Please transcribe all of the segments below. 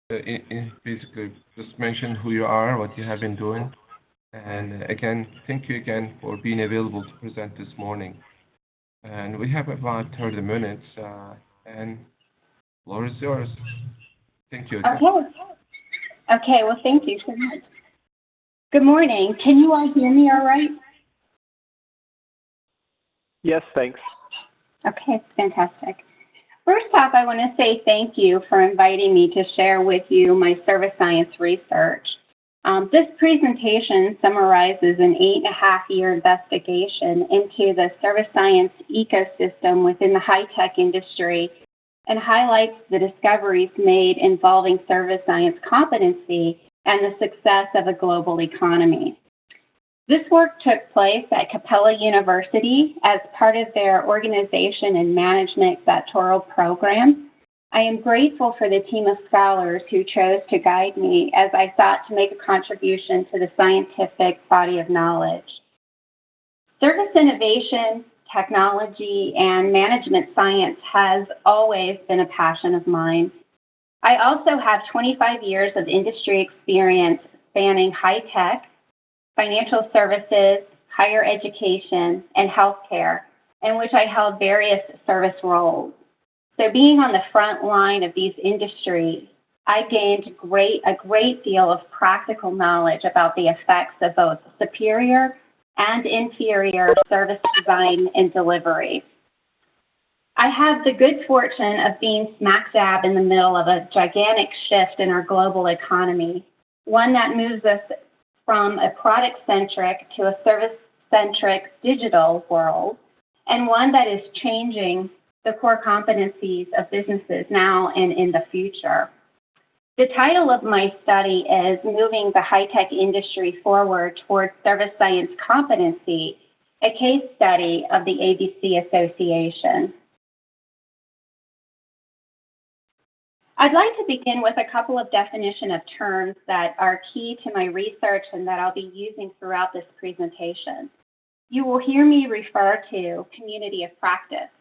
basically just mention who you are, what you have been doing, and again, thank you again for being available to present this morning. And we have about 30 minutes, and floor is yours. Thank you again. Okay. Okay, well, thank you so much. Good morning. Can you all hear me all right? Yes, thanks. Okay, fantastic. First off, I want to say thank you for inviting me to share with you my service science research. This presentation summarizes an 8.5-year investigation into the service science ecosystem within the high-tech industry and highlights the discoveries made involving service science competency and the success of a global economy. This work took place at Capella University as part of their organization and management doctoral program. I am grateful for the team of scholars who chose to guide me as I sought to make a contribution to the scientific body of knowledge. Service innovation, technology, and management science has always been a passion of mine. I also have 25 years of industry experience spanning high tech, financial services, higher education, and healthcare, in which I held various service roles. So being on the front line of these industries, I gained a great deal of practical knowledge about the effects of both superior and inferior service design and delivery. I have the good fortune of being smack dab in the middle of a gigantic shift in our global economy, one that moves us from a product-centric to a service-centric digital world, and one that is changing the core competencies of businesses now and in the future. The title of my study is Moving the High-Tech Industry Forward Towards Service Science Competency, a case study of the ABC Association. I'd like to begin with a couple of definition of terms that are key to my research and that I'll be using throughout this presentation. You will hear me refer to community of practice.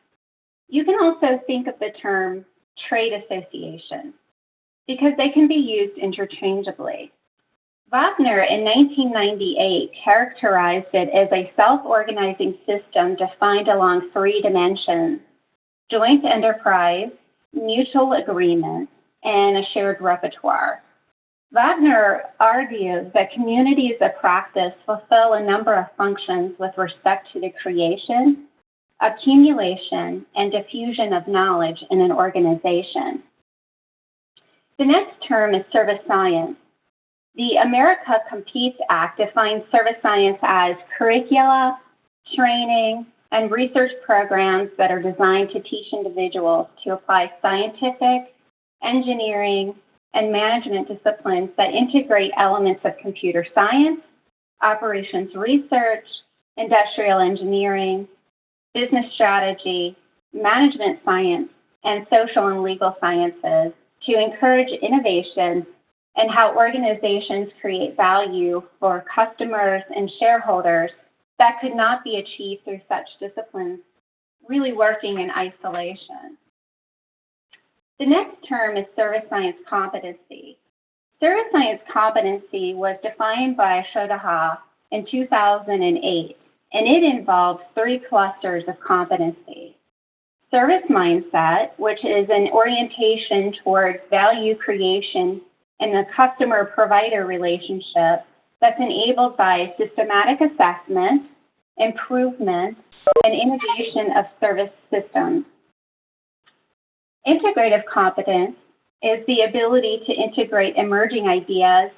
You can also think of the term trade association because they can be used interchangeably. Wagner in 1998 characterized it as a self-organizing system defined along 3 dimensions: joint enterprise, mutual agreement, and a shared repertoire. Wagner argues that communities of practice fulfill a number of functions with respect to the creation, accumulation, and diffusion of knowledge in an organization. The next term is service science. The America Competes Act defines service science as curricula, training, and research programs that are designed to teach individuals to apply scientific, engineering, and management disciplines that integrate elements of computer science, operations research, industrial engineering, business strategy, management science, and social and legal sciences to encourage innovation and how organizations create value for customers and shareholders that could not be achieved through such disciplines really working in isolation. The next term is service science competency. Service science competency was defined by Shodaha in 2008, and it involves 3 clusters of competency. Service mindset, which is an orientation towards value creation in the customer-provider relationship that's enabled by systematic assessment, improvement, and innovation of service systems. Integrative competence is the ability to integrate emerging ideas,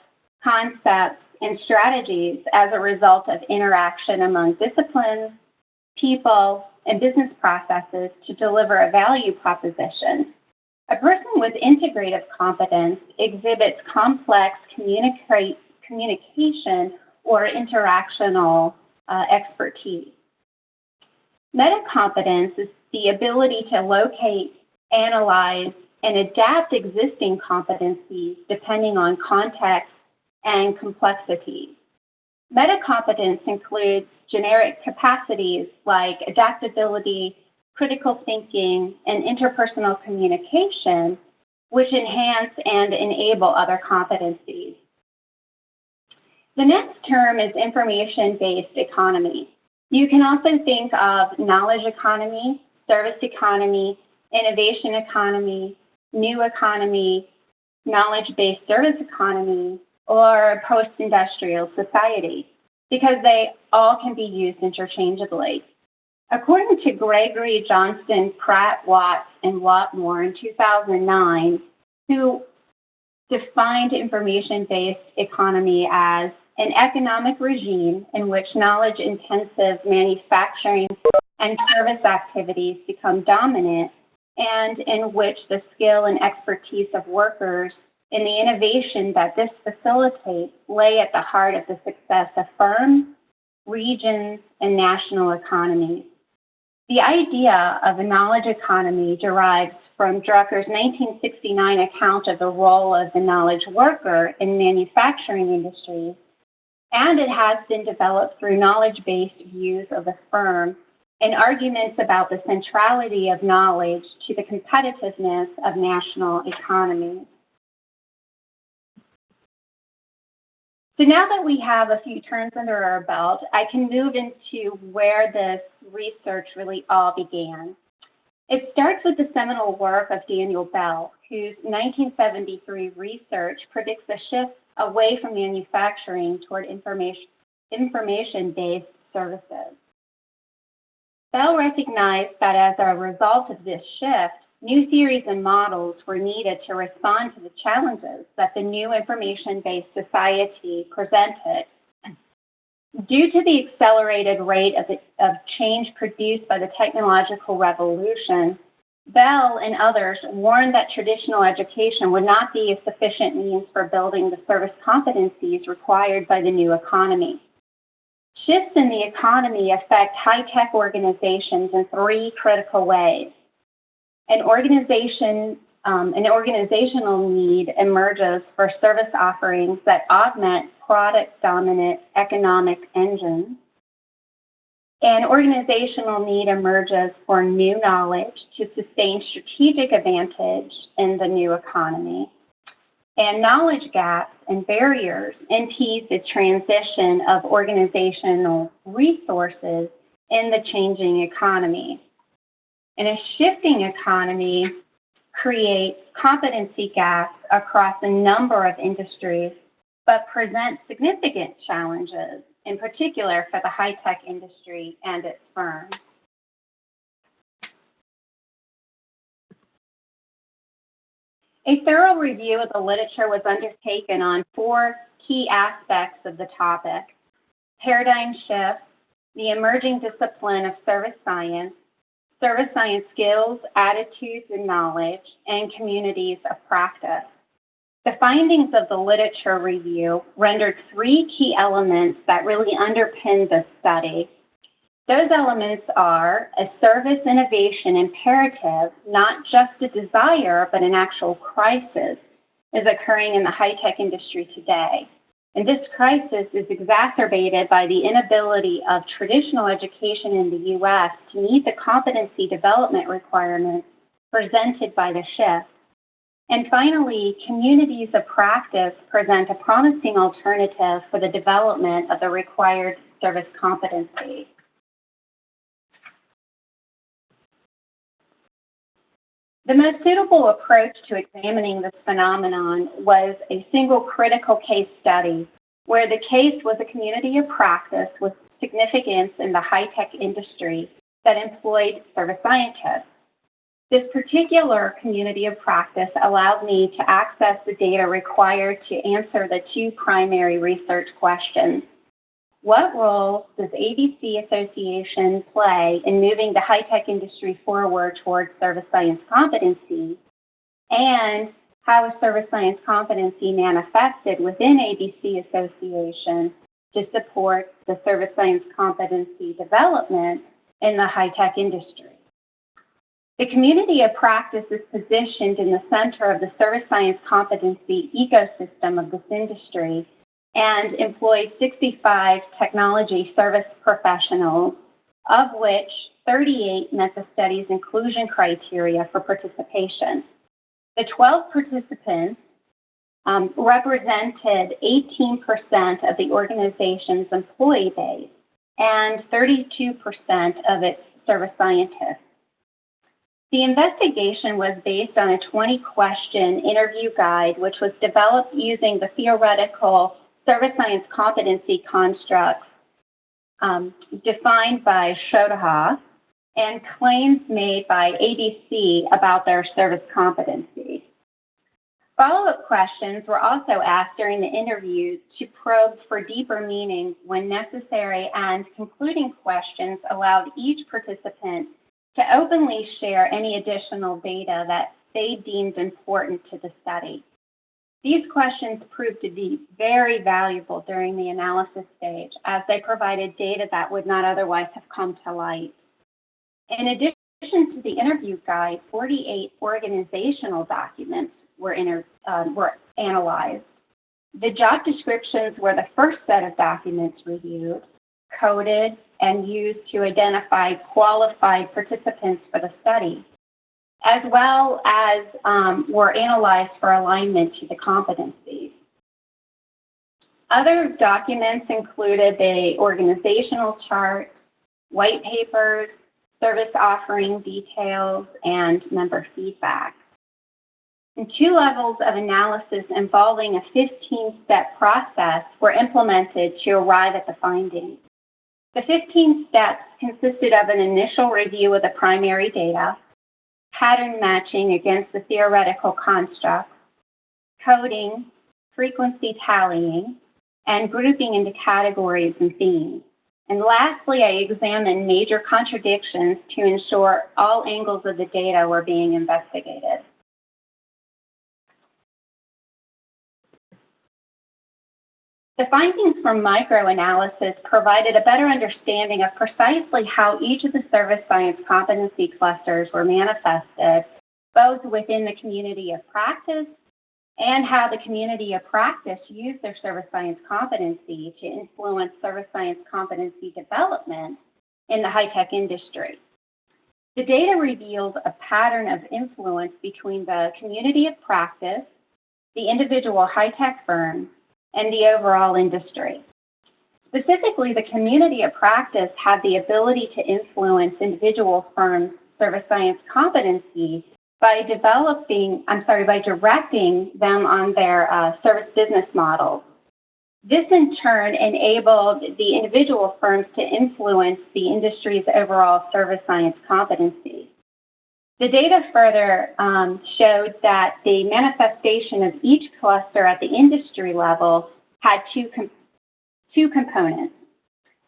concepts, and strategies as a result of interaction among disciplines, people, and business processes to deliver a value proposition. A person with integrative competence exhibits complex communication or interactional expertise. Metacompetence is the ability to locate, analyze, and adapt existing competencies depending on context and complexity. Metacompetence includes generic capacities like adaptability, critical thinking, and interpersonal communication, which enhance and enable other competencies. The next term is information-based economy. You can also think of knowledge economy, service economy, innovation economy, new economy, knowledge-based service economy, or post-industrial society, because they all can be used interchangeably. According to Gregory, Johnston, Pratt, Watts, and Watmore in 2009, who defined information-based economy as an economic regime in which knowledge-intensive manufacturing and service activities become dominant, and in which the skill and expertise of workers and the innovation that this facilitates lay at the heart of the success of firms, regions, and national economies. The idea of a knowledge economy derives from Drucker's 1969 account of the role of the knowledge worker in manufacturing industries, and it has been developed through knowledge-based views of the firm and arguments about the centrality of knowledge to the competitiveness of national economies. So now that we have a few terms under our belt, I can move into where this research really all began. It starts with the seminal work of Daniel Bell, whose 1973 research predicts a shift away from manufacturing toward information-based services. Bell recognized that as a result of this shift, new theories and models were needed to respond to the challenges that the new information-based society presented. Due to the accelerated rate of change produced by the technological revolution, Bell and others warned that traditional education would not be a sufficient means for building the service competencies required by the new economy. Shifts in the economy affect high-tech organizations in three critical ways. An organizational need emerges for service offerings that augment product-dominant economic engines. An organizational need emerges for new knowledge to sustain strategic advantage in the new economy. And knowledge gaps and barriers impede the transition of organizational resources in the changing economy. And a shifting economy creates competency gaps across a number of industries, but presents significant challenges, in particular for the high-tech industry and its firms. A thorough review of the literature was undertaken on four key aspects of the topic: paradigm shift, the emerging discipline of service science skills, attitudes, and knowledge, and communities of practice. The findings of the literature review rendered three key elements that really underpin this study. Those elements are a service innovation imperative, not just a desire, but an actual crisis, is occurring in the high-tech industry today. And this crisis is exacerbated by the inability of traditional education in the U.S. to meet the competency development requirements presented by the shift. And finally, communities of practice present a promising alternative for the development of the required service competency. The most suitable approach to examining this phenomenon was a single critical case study, where the case was a community of practice with significance in the high-tech industry that employed service scientists. This particular community of practice allowed me to access the data required to answer the two primary research questions. What role does ABC Association play in moving the high-tech industry forward towards service science competency? And how is service science competency manifested within ABC Association to support the service science competency development in the high-tech industry? The community of practice is positioned in the center of the service science competency ecosystem of this industry and employs 65 technology service professionals, of which 38 met the study's inclusion criteria for participation. The 12 participants represented 18% of the organization's employee base and 32% of its service scientists. The investigation was based on a 20-question interview guide, which was developed using the theoretical service science competency constructs defined by Schodaha and claims made by ABC about their service competency. Follow-up questions were also asked during the interviews to probe for deeper meaning when necessary, and concluding questions allowed each participant to openly share any additional data that they deemed important to the study. These questions proved to be very valuable during the analysis stage, as they provided data that would not otherwise have come to light. In addition to the interview guide, 48 organizational documents were analyzed. The job descriptions were the first set of documents reviewed, coded, and used to identify qualified participants for the study, as well as were analyzed for alignment to the competencies. Other documents included the organizational chart, white papers, service offering details, and member feedback. And 2 levels of analysis involving a 15-step process were implemented to arrive at the findings. The 15 steps consisted of an initial review of the primary data, pattern matching against the theoretical constructs, coding, frequency tallying, and grouping into categories and themes. And lastly, I examined major contradictions to ensure all angles of the data were being investigated. The findings from microanalysis provided a better understanding of precisely how each of the service science competency clusters were manifested, both within the community of practice and how the community of practice used their service science competency to influence service science competency development in the high-tech industry. The data revealed a pattern of influence between the community of practice, the individual high-tech firms, and the overall industry. Specifically, the community of practice had the ability to influence individual firms' service science competency by directing them on their service business models. This in turn enabled the individual firms to influence the industry's overall service science competency. The data further showed that the manifestation of each cluster at the industry level had two components: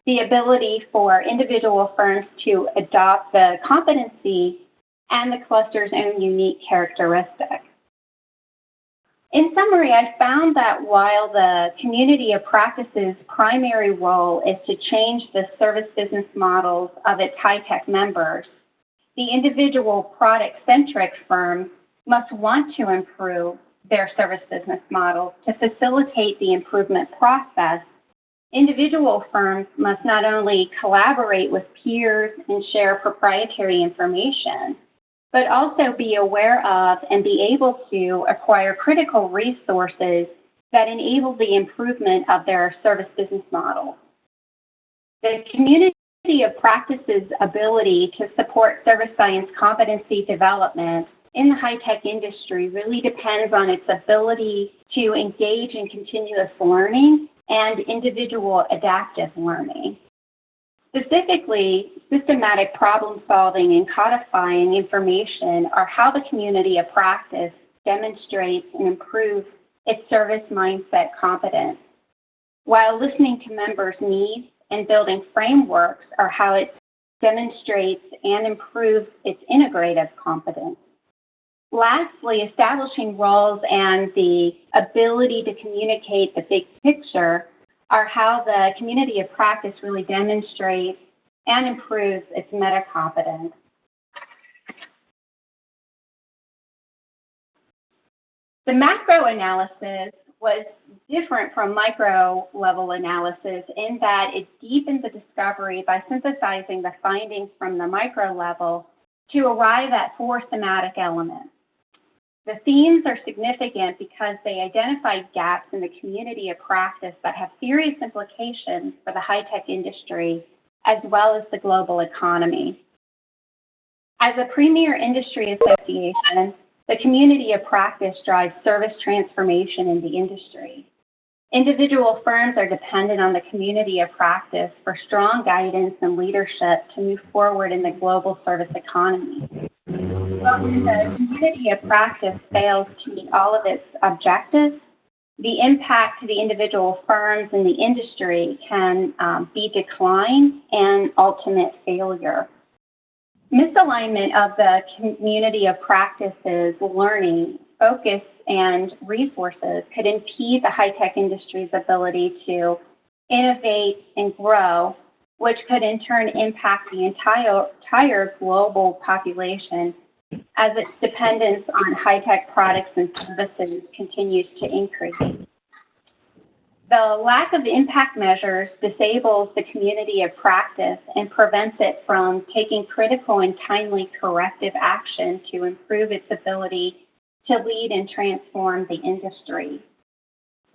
the ability for individual firms to adopt the competency and the cluster's own unique characteristics. In summary, I found that while the community of practice's primary role is to change the service business models of its high-tech members, the individual product-centric firms must want to improve their service business models. To facilitate the improvement process, individual firms must not only collaborate with peers and share proprietary information, but also be aware of and be able to acquire critical resources that enable the improvement of their service business model. The community of practice's ability to support service science competency development in the high-tech industry really depends on its ability to engage in continuous learning and individual adaptive learning. Specifically, systematic problem solving and codifying information are how the community of practice demonstrates and improves its service mindset competence, while listening to members' needs and building frameworks are how it demonstrates and improves its integrative competence. Lastly, establishing roles and the ability to communicate the big picture are how the community of practice really demonstrates and improves its meta-competence. The macro analysis was different from micro-level analysis in that it deepened the discovery by synthesizing the findings from the micro level to arrive at 4 thematic elements. The themes are significant because they identify gaps in the community of practice that have serious implications for the high-tech industry as well as the global economy. As a premier industry association, the community of practice drives service transformation in the industry. Individual firms are dependent on the community of practice for strong guidance and leadership to move forward in the global service economy. But when the community of practice fails to meet all of its objectives, the impact to the individual firms and the industry can be decline and ultimate failure. Misalignment of the community of practice's learning, focus, and resources could impede the high-tech industry's ability to innovate and grow, which could in turn impact the entire global population as its dependence on high-tech products and services continues to increase. The lack of impact measures disables the community of practice and prevents it from taking critical and timely corrective action to improve its ability to lead and transform the industry.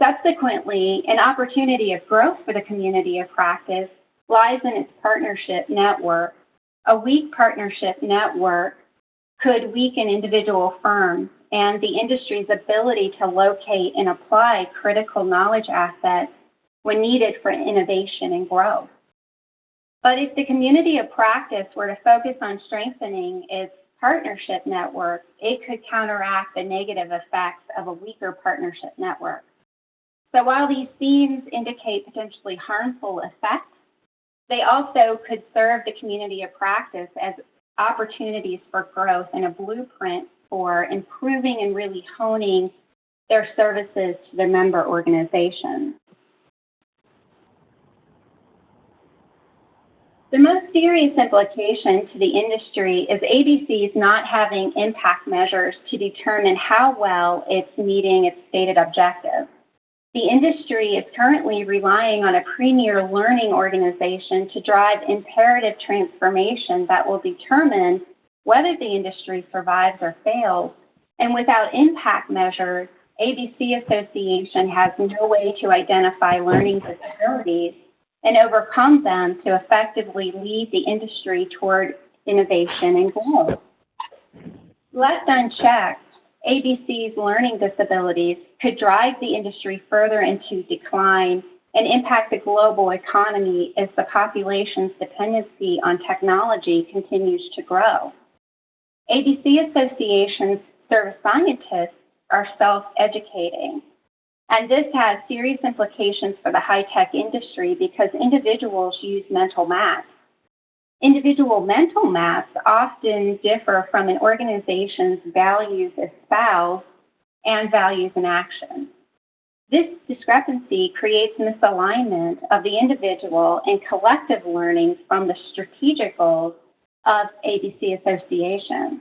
Subsequently, an opportunity of growth for the community of practice lies in its partnership network. A weak partnership network could weaken individual firms and the industry's ability to locate and apply critical knowledge assets when needed for innovation and growth. But if the community of practice were to focus on strengthening its partnership network, it could counteract the negative effects of a weaker partnership network. So while these themes indicate potentially harmful effects, they also could serve the community of practice as opportunities for growth and a blueprint for improving and really honing their services to their member organizations. The most serious implication to the industry is ABC's not having impact measures to determine how well it's meeting its stated objectives. The industry is currently relying on a premier learning organization to drive imperative transformation that will determine whether the industry survives or fails. And without impact measures, ABC Association has no way to identify learning disabilities and overcome them to effectively lead the industry toward innovation and growth. Left unchecked, ABC's learning disabilities could drive the industry further into decline and impact the global economy as the population's dependency on technology continues to grow. ABC Association's service scientists are self-educating, and this has serious implications for the high-tech industry because individuals use mental maps. Individual mental maps often differ from an organization's values espoused and values in action. This discrepancy creates misalignment of the individual and collective learning from the strategic goals of ABC Association.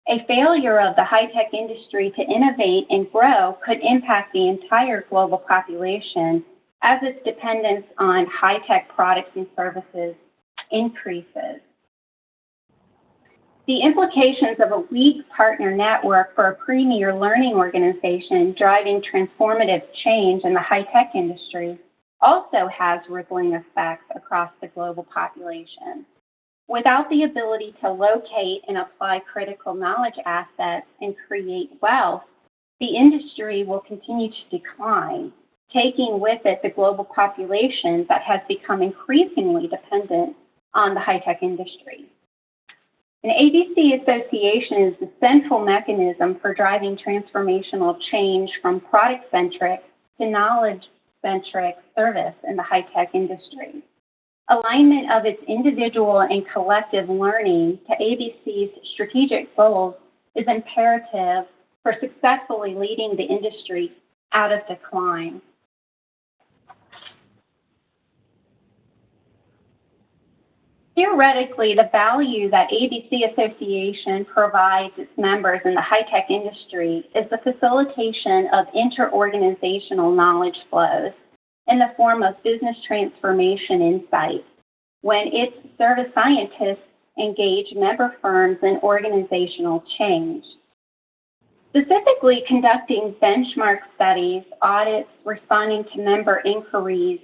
A failure of the high-tech industry to innovate and grow could impact the entire global population as its dependence on high-tech products and services increases. The implications of a weak partner network for a premier learning organization driving transformative change in the high-tech industry also has rippling effects across the global population. Without the ability to locate and apply critical knowledge assets and create wealth, the industry will continue to decline, taking with it the global population that has become increasingly dependent on the high-tech industry. An ABC Association is the central mechanism for driving transformational change from product-centric to knowledge-centric service in the high-tech industry. Alignment of its individual and collective learning to ABC's strategic goals is imperative for successfully leading the industry out of decline. Theoretically, the value that ABC Association provides its members in the high-tech industry is the facilitation of inter-organizational knowledge flows in the form of business transformation insights when its service scientists engage member firms in organizational change. Specifically, conducting benchmark studies, audits, responding to member inquiries,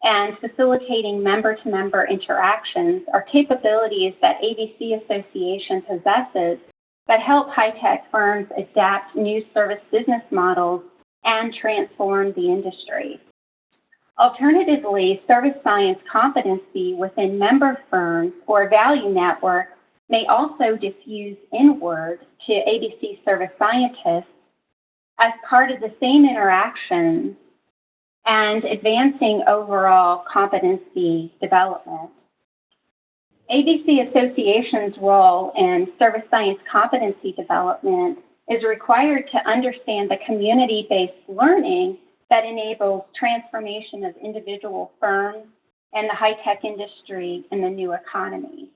and facilitating member-to-member interactions are capabilities that ABC Association possesses that help high-tech firms adapt new service business models and transform the industry. Alternatively, service science competency within member firms or value network may also diffuse inward to ABC service scientists as part of the same interactions and advancing overall competency development. ABC Association's role in service science competency development is required to understand the community-based learning that enables transformation of individual firms and the high-tech industry in the new economy.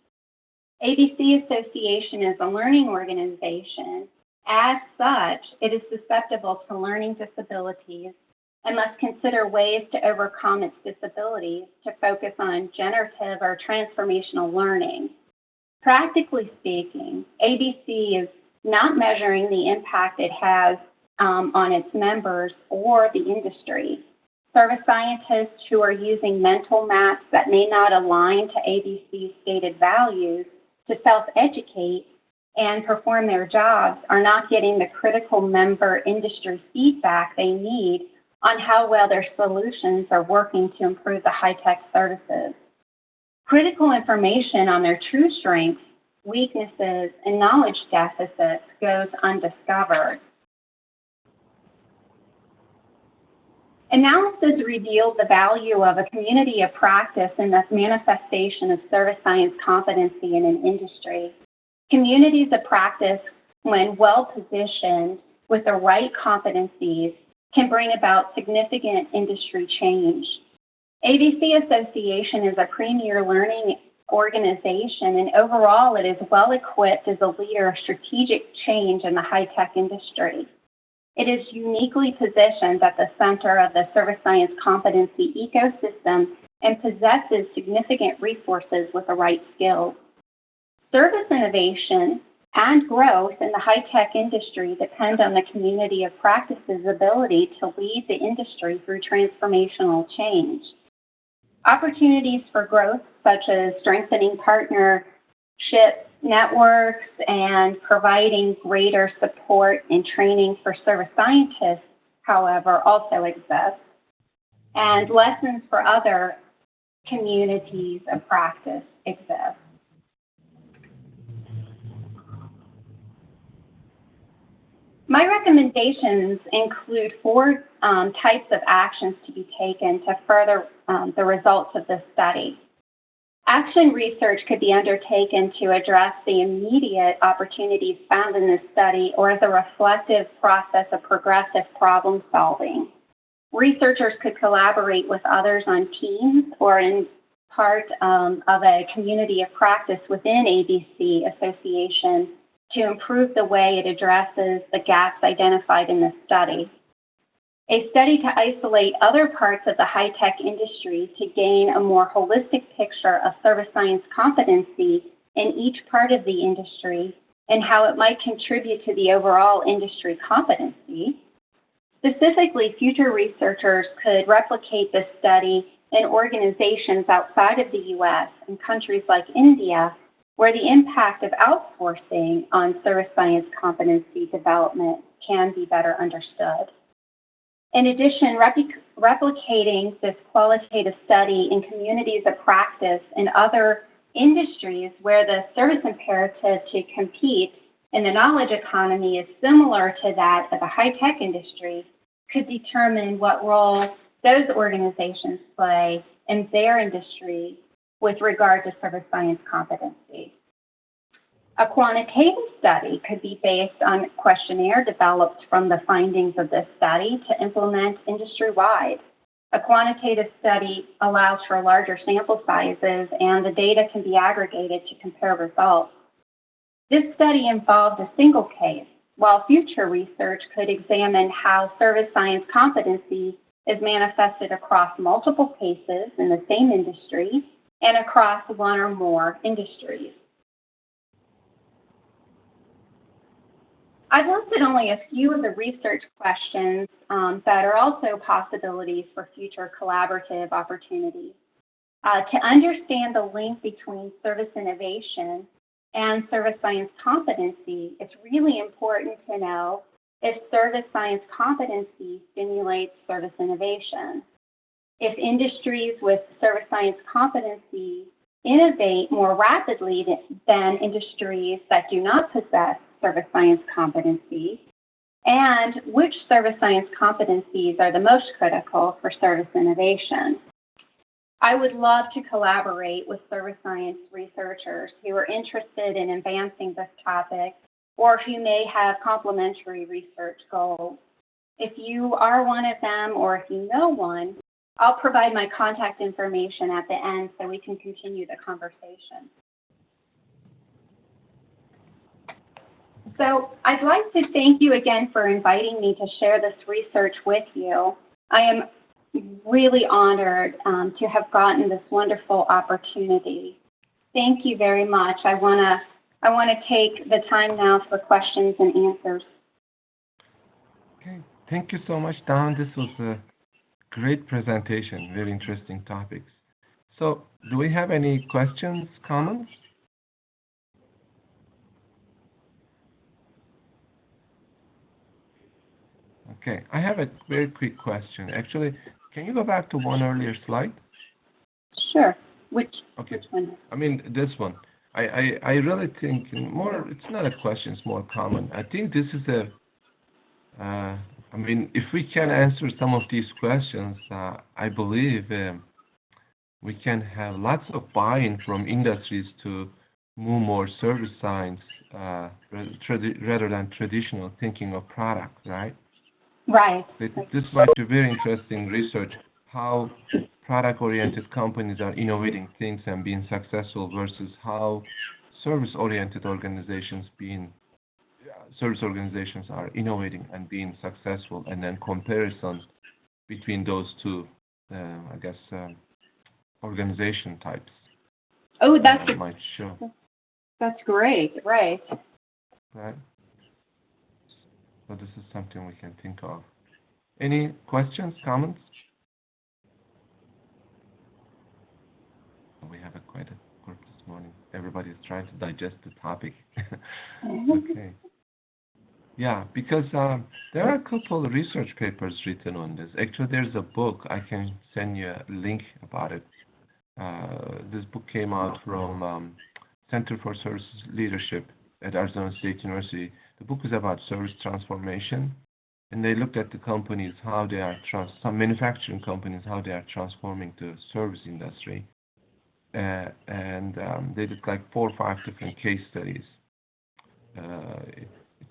ABC Association is a learning organization. As such, it is susceptible to learning disabilities and must consider ways to overcome its disabilities to focus on generative or transformational learning. Practically speaking, ABC is not measuring the impact it has on its members or the industry. Service scientists who are using mental maps that may not align to ABC's stated values to self-educate and perform their jobs are not getting the critical member industry feedback they need on how well their solutions are working to improve the high-tech services. Critical information on their true strengths, weaknesses, and knowledge deficits goes undiscovered. Analysis revealed the value of a community of practice in the manifestation of service science competency in an industry. Communities of practice, when well-positioned with the right competencies, can bring about significant industry change. ABC Association is a premier learning organization, and overall it is well-equipped as a leader of strategic change in the high-tech industry. It is uniquely positioned at the center of the service science competency ecosystem and possesses significant resources with the right skills. Service innovation and growth in the high-tech industry depend on the community of practice's ability to lead the industry through transformational change. Opportunities for growth, such as strengthening partnership networks and providing greater support and training for service scientists, however, also exist, and lessons for other communities of practice exist. My recommendations include four types of actions to be taken to further the results of this study. Action research could be undertaken to address the immediate opportunities found in this study or as a reflective process of progressive problem solving. Researchers could collaborate with others on teams or in part of a community of practice within ABC Association to improve the way it addresses the gaps identified in this study. A study to isolate other parts of the high-tech industry to gain a more holistic picture of service science competency in each part of the industry and how it might contribute to the overall industry competency. Specifically, future researchers could replicate this study in organizations outside of the U.S. and countries like India, where the impact of outsourcing on service science competency development can be better understood. In addition, replicating this qualitative study in communities of practice in other industries where the service imperative to compete in the knowledge economy is similar to that of the high-tech industry could determine what role those organizations play in their industry with regard to service science competency. A quantitative study could be based on a questionnaire developed from the findings of this study to implement industry-wide. A quantitative study allows for larger sample sizes and the data can be aggregated to compare results. This study involved a single case, while future research could examine how service science competency is manifested across multiple cases in the same industry and across one or more industries. I've listed only a few of the research questions that are also possibilities for future collaborative opportunities. To understand the link between service innovation and service science competency, it's really important to know if service science competency stimulates service innovation. If industries with service science competency innovate more rapidly than industries that do not possess service science competency, and which service science competencies are the most critical for service innovation. I would love to collaborate with service science researchers who are interested in advancing this topic or who may have complementary research goals. If you are one of them or if you know one, I'll provide my contact information at the end so we can continue the conversation. So I'd like to thank you again for inviting me to share this research with you. I am really honored to have gotten this wonderful opportunity. Thank you very much. I want to take the time now for questions and answers. Okay, thank you so much, Dawn. This was a great presentation, very interesting topics. So, do we have any questions, comments? Okay, I have a very quick question. Actually, can you go back to one earlier slide? Sure. Which one? I mean, this one. I really think more, it's not a question, it's more common. I think this is I mean, if we can answer some of these questions, I believe we can have lots of buy-in from industries to move more service science rather than traditional thinking of product, right? Right. This might be very interesting research, how product-oriented companies are innovating things and being successful versus how service-oriented organizations are innovating and being successful, and then comparison between those two, I guess, organization types. Oh, that's might show. That's great, right? Right. So this is something we can think of. Any questions, comments? We have quite a group this morning. Everybody's trying to digest the topic. Okay. Yeah, because there are a couple of research papers written on this. Actually, there's a book. I can send you a link about it. This book came out from Center for Service Leadership at Arizona State University. The book is about service transformation, and they looked at the companies, how they are, some manufacturing companies, how they are transforming the service industry. And they did like 4 or 5 different case studies.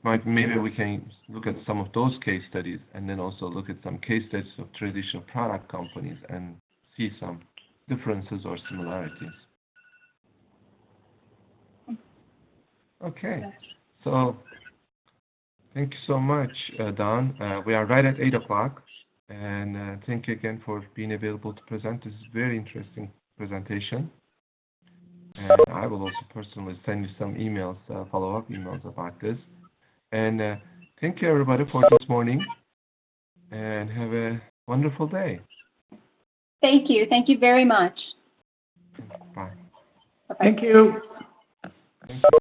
Maybe we can look at some of those case studies and then also look at some case studies of traditional product companies and see some differences or similarities. Okay, so thank you so much, Don. We are right at 8 o'clock, and thank you again for being available to present. This is a very interesting presentation. And I will also personally send you some emails, follow-up emails about this. And thank you, everybody, for this morning, and have a wonderful day. Thank you. Thank you very much. Bye. Thank you. Thank you.